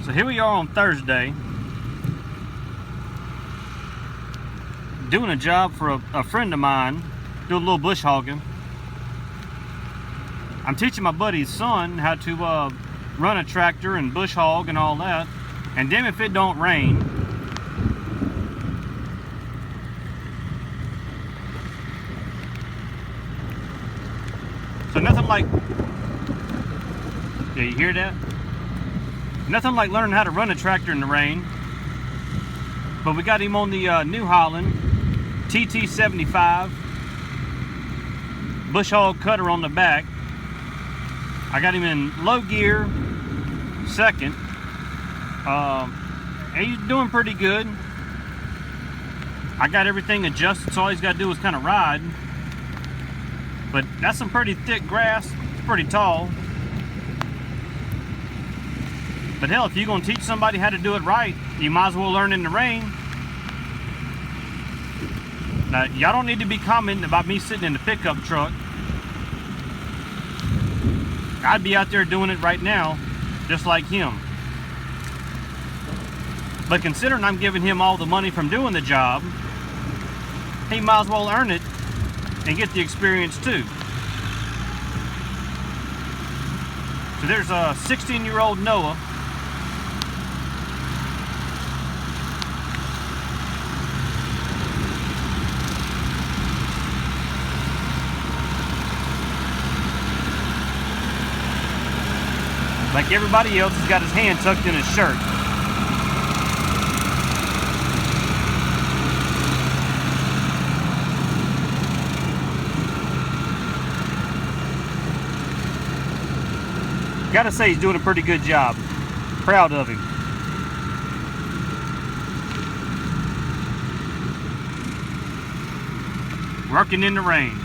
So here we are on Thursday, doing a job for a friend of mine, doing a little bush hogging. I'm teaching my buddy's son how to run a tractor and bush hog and all that, and damn if it don't rain. So nothing like, yeah, you hear that? Nothing like learning how to run a tractor in the rain. But we got him on the New Holland TT75 Bushog cutter on the back. I got him in low gear, second, and he's doing pretty good. I got everything adjusted, so all he's got to do is kind of ride. But that's some pretty thick grass. It's pretty tall. But hell, if you're going to teach somebody how to do it right, you might as well learn in the rain. Now, y'all don't need to be commenting about me sitting in the pickup truck. I'd be out there doing it right now, just like him. But considering I'm giving him all the money from doing the job, he might as well earn it and get the experience too. So there's a 16-year-old Noah. Like everybody else, he's got his hand tucked in his shirt. Gotta say, he's doing a pretty good job. Proud of him. Working in the rain.